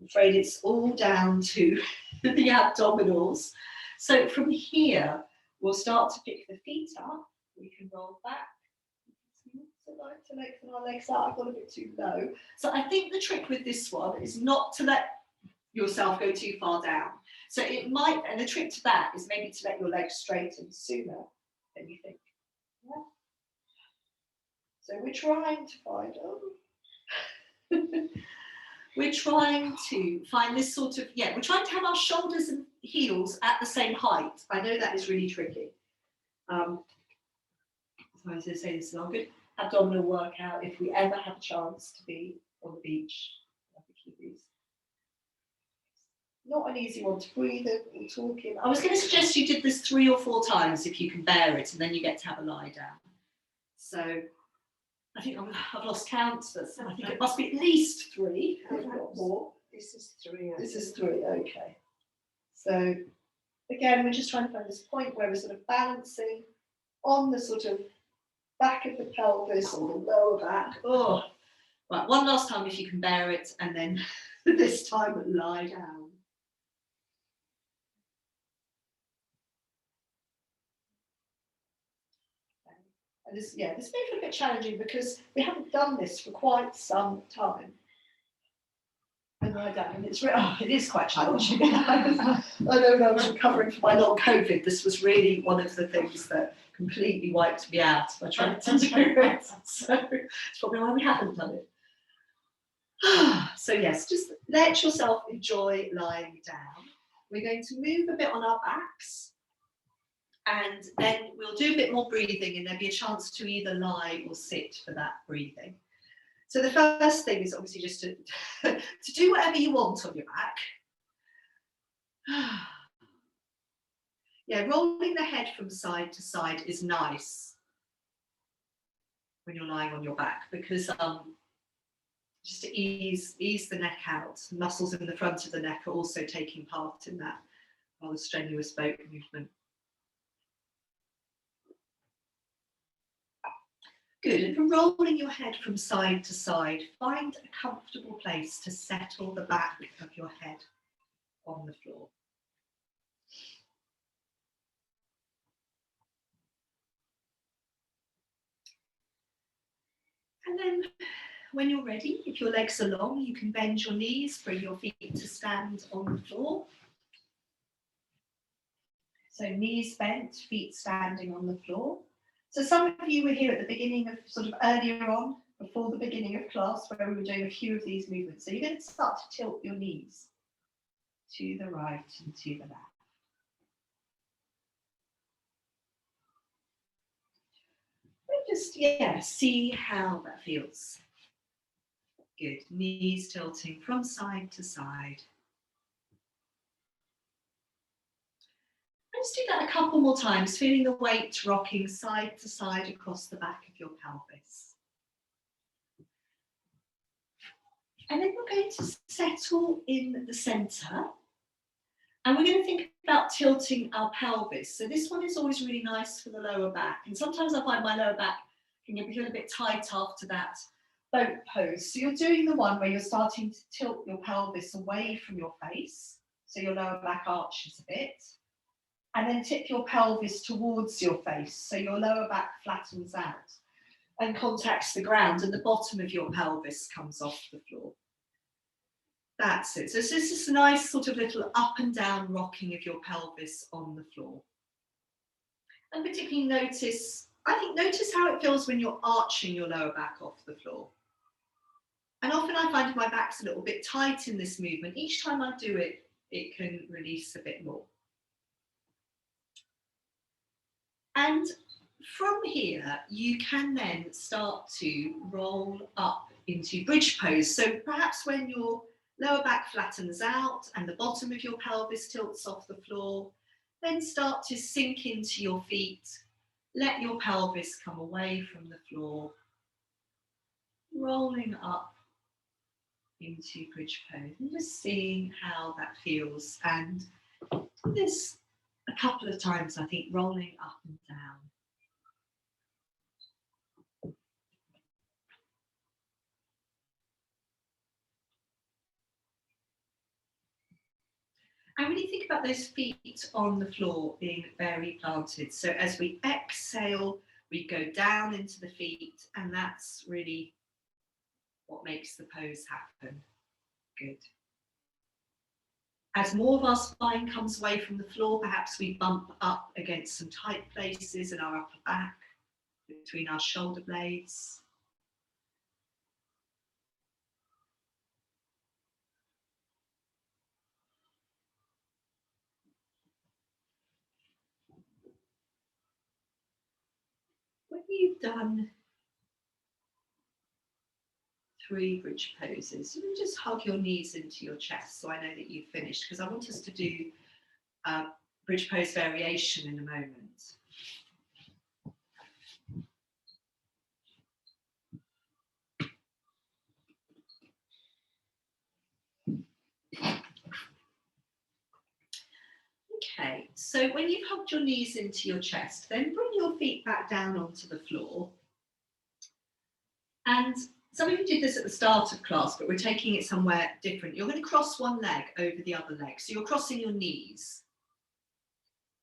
I'm afraid it's all down to the abdominals. So from here, we'll start to pick the feet up. We can roll back. It's like to lengthen our legs out. I've got a bit too low. So I think the trick with this one is not to let yourself go too far down. So it might, and the trick to that is maybe to let your legs straighten sooner than you think. Yeah. So we're trying to find, we're trying to find this sort of, we're trying to have our shoulders and heels at the same height. I know that is really tricky. So I was going to say this is our good abdominal workout if we ever have a chance to be on the beach. Not an easy one to breathe in or talk in. I was going to suggest you did this 3 or 4 times if you can bear it, and then you get to have a lie down. So I think I've lost count. I think it must be at least 3. I've got more. This is 3. This is 3, okay. So again, we're just trying to find this point where we're sort of balancing on the sort of back of the pelvis or the lower back. Oh, right, one last time if you can bear it, and then this time lie down. And this may feel a bit challenging because we haven't done this for quite some time. And lie down, and it is quite challenging. I know when I was recovering from my long COVID, this was really one of the things that completely wiped me out by trying to do it. So it's probably why we haven't done it. So yes, just let yourself enjoy lying down. We're going to move a bit on our backs. And then we'll do a bit more breathing, and there'll be a chance to either lie or sit for that breathing. So the first thing is obviously just to do whatever you want on your back. Rolling the head from side to side is nice when you're lying on your back, because just to ease the neck out. Muscles in the front of the neck are also taking part in that rather strenuous boat movement. Good, and for rolling your head from side to side, find a comfortable place to settle the back of your head on the floor. And then when you're ready, if your legs are long, you can bend your knees, bring your feet to stand on the floor. So knees bent, feet standing on the floor. So some of you were here at the beginning of, sort of earlier on, before the beginning of class, where we were doing a few of these movements. So you're going to start to tilt your knees to the right and to the left. And just, see how that feels. Good, knees tilting from side to side. Let's do that a couple more times, feeling the weight rocking side to side across the back of your pelvis. And then we're going to settle in the centre. And we're going to think about tilting our pelvis. So this one is always really nice for the lower back. And sometimes I find my lower back can get a bit tight after that boat pose. So you're doing the one where you're starting to tilt your pelvis away from your face. So your lower back arches a bit. And then tip your pelvis towards your face. So your lower back flattens out and contacts the ground and the bottom of your pelvis comes off the floor. That's it. So this is a nice sort of little up and down rocking of your pelvis on the floor. And particularly notice how it feels when you're arching your lower back off the floor. And often I find my back's a little bit tight in this movement. Each time I do it, it can release a bit more. And from here, you can then start to roll up into bridge pose. So perhaps when your lower back flattens out and the bottom of your pelvis tilts off the floor, then start to sink into your feet. Let your pelvis come away from the floor, rolling up into bridge pose and just seeing how that feels. And this a couple of times, I think, rolling up and down. And when you think about those feet on the floor being very planted, so as we exhale, we go down into the feet, and that's really what makes the pose happen. Good. As more of our spine comes away from the floor, perhaps we bump up against some tight places in our upper back, between our shoulder blades. When you've done 3 bridge poses, you can just hug your knees into your chest so I know that you've finished, because I want us to do a bridge pose variation in a moment. Okay, so when you've hugged your knees into your chest, then bring your feet back down onto the floor. And some of you did this at the start of class, but we're taking it somewhere different. You're going to cross one leg over the other leg. So you're crossing your knees.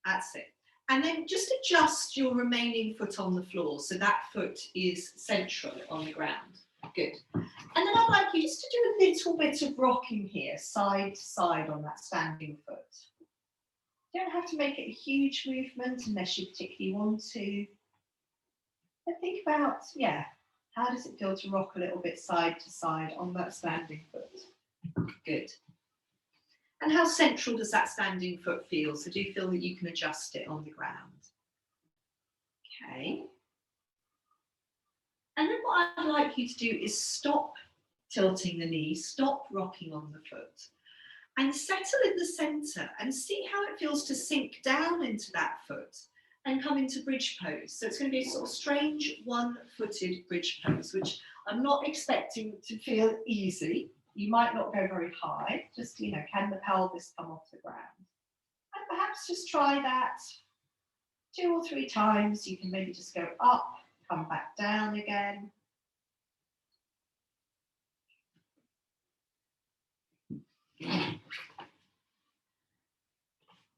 That's it. And then just adjust your remaining foot on the floor so that foot is central on the ground. Good. And then I'd like you just to do a little bit of rocking here, side to side on that standing foot. You don't have to make it a huge movement unless you particularly want to. But think about, how does it feel to rock a little bit side to side on that standing foot? Good. And how central does that standing foot feel? So do you feel that you can adjust it on the ground? Okay. And then what I'd like you to do is stop tilting the knee, stop rocking on the foot, and settle in the centre and see how it feels to sink down into that foot and come into bridge pose. So it's going to be a sort of strange one-footed bridge pose, which I'm not expecting to feel easy. You might not go very high, just, can the pelvis come off the ground? And perhaps just try that 2 or 3 times. You can maybe just go up, come back down again.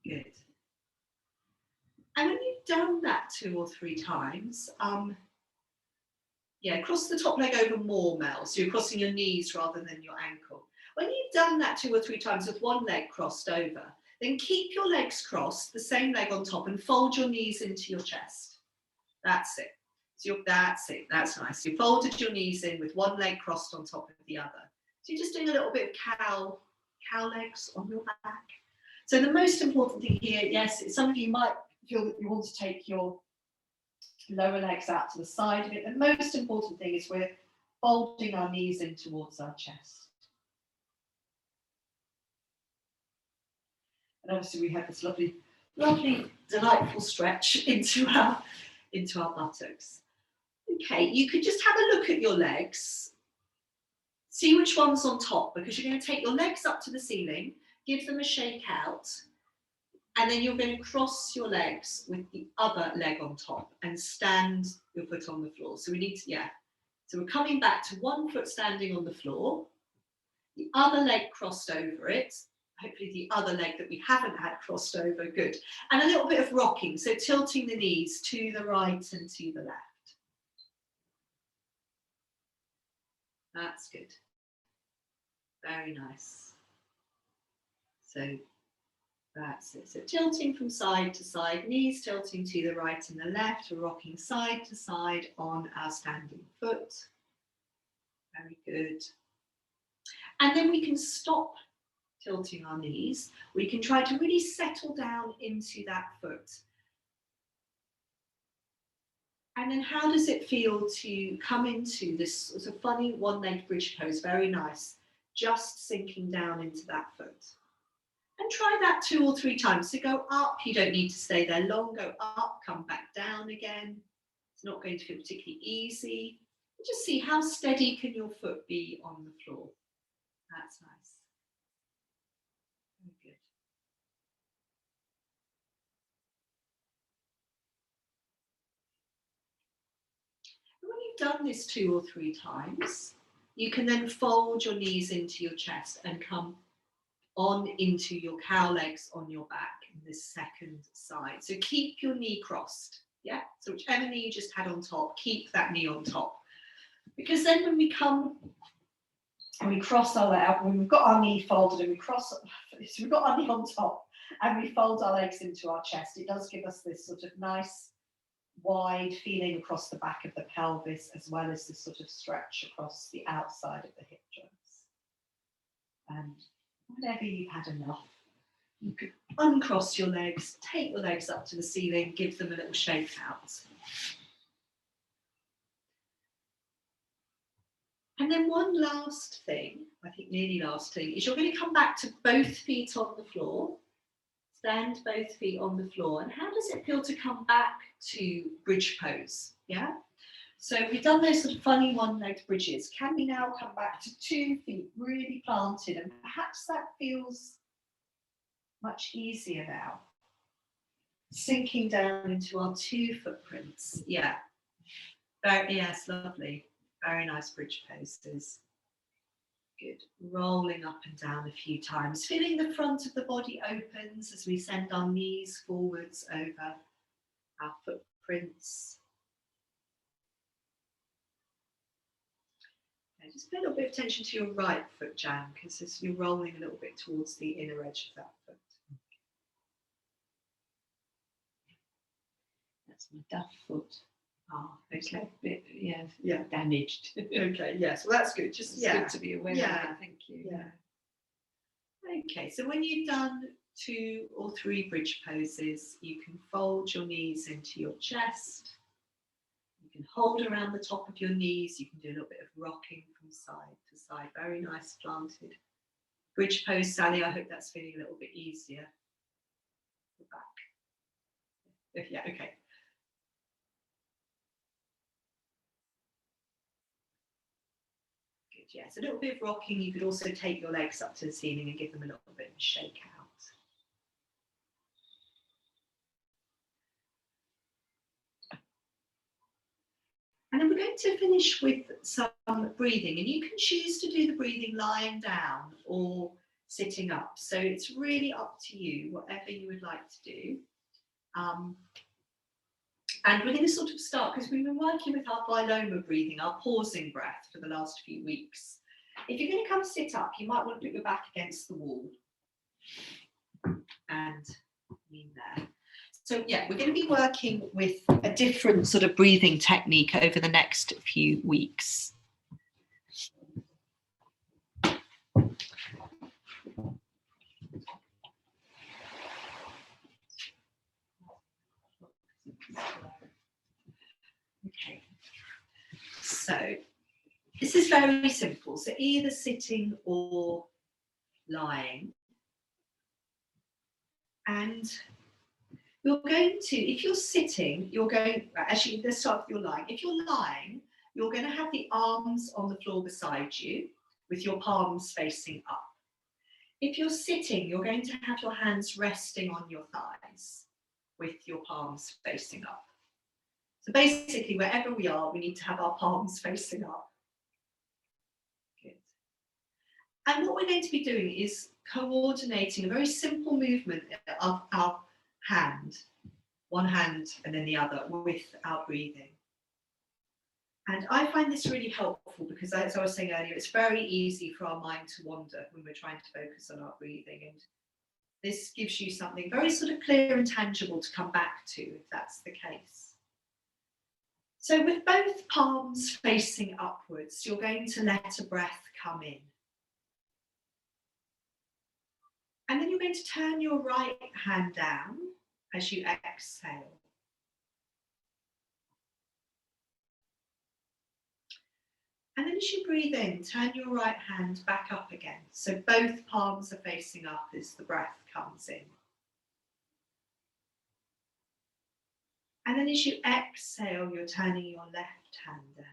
Good. And when you've done that 2 or 3 times, cross the top leg over more, Mel. So you're crossing your knees rather than your ankle. When you've done that 2 or 3 times with one leg crossed over, then keep your legs crossed, the same leg on top, and fold your knees into your chest. That's it. So that's it. That's nice. You folded your knees in with one leg crossed on top of the other. So you're just doing a little bit of cow legs on your back. So the most important thing here, yes, some of you might feel that you want to take your lower legs out to the side of it. The most important thing is we're folding our knees in towards our chest. And obviously we have this lovely, delightful stretch into our buttocks. Okay, you could just have a look at your legs. See which one's on top, because you're going to take your legs up to the ceiling, give them a shake out, and then you're going to cross your legs with the other leg on top and stand your foot on the floor. So we need to, so we're coming back to one foot standing on the floor, the other leg crossed over it, hopefully the other leg that we haven't had crossed over, good. And a little bit of rocking, so tilting the knees to the right and to the left. That's good. Very nice. So that's it. So tilting from side to side, knees tilting to the right and the left, rocking side to side on our standing foot. Very good. And then we can stop tilting our knees. We can try to really settle down into that foot. And then how does it feel to come into this sort of funny one-legged bridge pose? Very nice. Just sinking down into that foot. And try that 2 or 3 times. So go up, you don't need to stay there long. Go up, come back down again. It's not going to feel particularly easy. Just see how steady can your foot be on the floor. That's nice. Very good. And when you've done this 2 or 3 times, you can then fold your knees into your chest and come on into your cow legs on your back in this second side. So keep your knee crossed. Yeah, so whichever knee you just had on top, keep that knee on top. Because then when we come and we cross our leg, when we've got our knee folded and we cross, so we've got our knee on top and we fold our legs into our chest, it does give us this sort of nice wide feeling across the back of the pelvis, as well as this sort of stretch across the outside of the hip joints. And whenever you've had enough, you could uncross your legs, take your legs up to the ceiling, give them a little shake out. And then one last thing, I think nearly last thing, is you're going to come back to both feet on the floor. Stand both feet on the floor. And how does it feel to come back to bridge pose? Yeah. So we've done those sort of funny one-legged bridges. Can we now come back to 2 feet really planted? And perhaps that feels much easier now. Sinking down into our 2 footprints. Yeah. Yes, lovely. Very nice bridge poses. Good. Rolling up and down a few times. Feeling the front of the body opens as we send our knees forwards over our footprints. Okay, just pay a little bit of attention to your right foot, Jan, because as you're rolling a little bit towards the inner edge of that foot. That's my duff foot. Oh, okay. Yeah, damaged. Okay, yes, well that's good. Just It's good to be aware of it, thank you. Yeah. Okay, so when you've done 2 or 3 bridge poses, you can fold your knees into your chest. You can hold around the top of your knees. You can do a little bit of rocking from side to side. Very nice planted bridge pose, Sally. I hope that's feeling a little bit easier. The back. Yeah, okay. Yes, a little bit of rocking. You could also take your legs up to the ceiling and give them a little bit of a shake out. And then we're going to finish with some breathing, and you can choose to do the breathing lying down or sitting up. So it's really up to you, whatever you would like to do. And we're going to sort of start, because we've been working with our biloma breathing, our pausing breath for the last few weeks. If you're going to come sit up, you might want to put your back against the wall and lean there. So yeah, we're going to be working with a different sort of breathing technique over the next few weeks. Okay, so this is very simple. So either sitting or lying. And you're going to, if you're sitting, you're going, actually, let's start with your lying. If you're lying, you're going to have the arms on the floor beside you. with your palms facing up. If you're sitting, you're going to have your hands resting on your thighs with your palms facing up. So basically, wherever we are, we need to have our palms facing up. Good. And what we're going to be doing is coordinating a very simple movement of our hand, one hand and then the other, with our breathing. And I find this really helpful because, as I was saying earlier, it's very easy for our mind to wander when we're trying to focus on our breathing. And this gives you something very sort of clear and tangible to come back to if that's the case. So with both palms facing upwards, you're going to let a breath come in. And then you're going to turn your right hand down as you exhale. And then as you breathe in, turn your right hand back up again. So both palms are facing up as the breath comes in. And then as you exhale, you're turning your left hand down.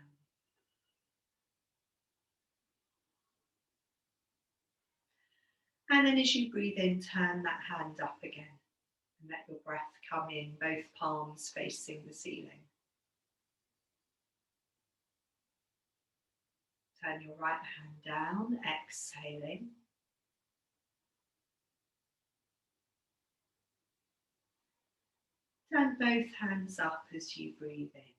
And then as you breathe in, turn that hand up again and let your breath come in, both palms facing the ceiling. Turn your right hand down, exhaling. Turn both hands up as you breathe in.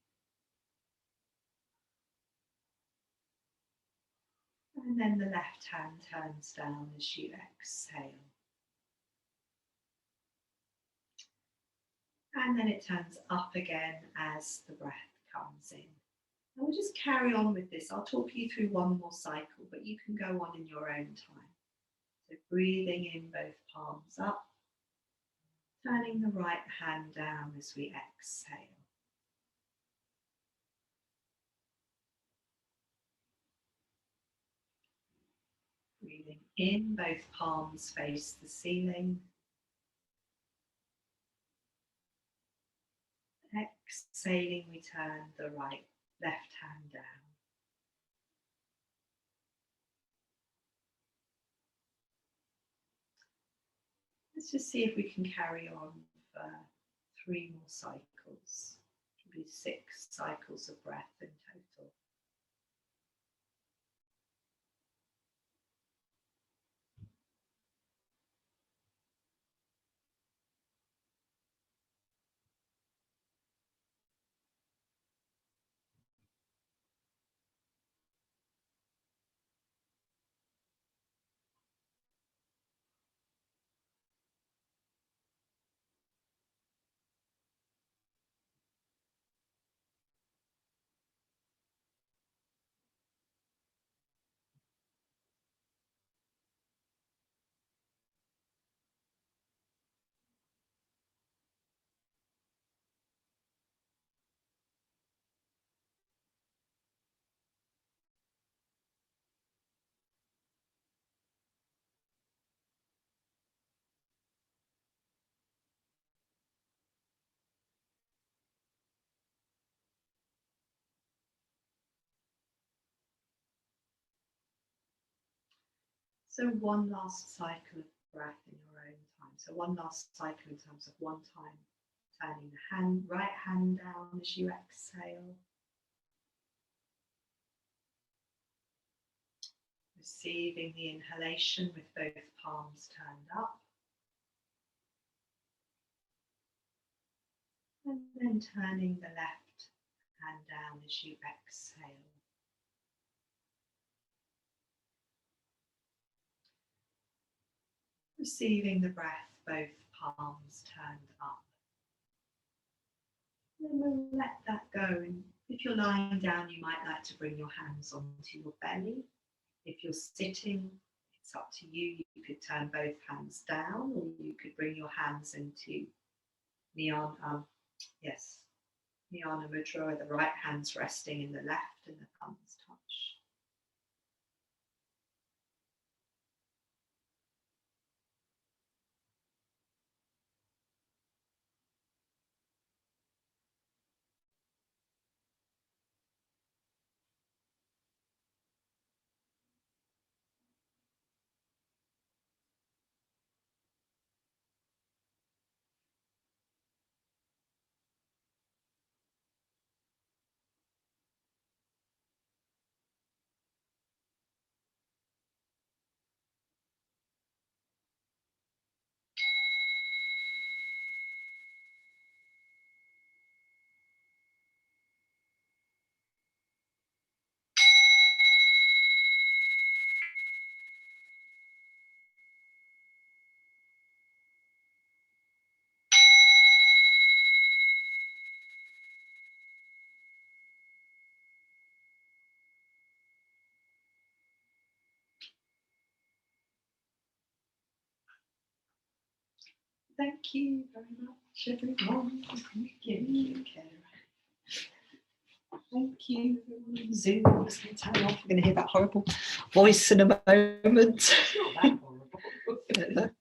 And then the left hand turns down as you exhale. And then it turns up again as the breath comes in. And we'll just carry on with this. I'll talk you through one more cycle, but you can go on in your own time. So breathing in, both palms up. Turning the right hand down as we exhale. Breathing in, both palms face the ceiling. Exhaling, we turn the left hand down. Let's just see if we can carry on for 3 more cycles. It will be 6 cycles of breath in total. So one last cycle of breath in your own time. So one last cycle in terms of one time turning the right hand down as you exhale. Receiving the inhalation with both palms turned up. And then turning the left hand down as you exhale. Receiving the breath, both palms turned up. Then we'll let that go. And if you're lying down, you might like to bring your hands onto your belly. If you're sitting, it's up to you. You could turn both hands down, or you could bring your hands into Jnana Mudra, where the right hand's resting in the left and the thumbs touch. Thank you very much, everyone. Thank you. Thank you. Zoom is going to turn off. We're going to hear that horrible voice in a moment. It's not that horrible.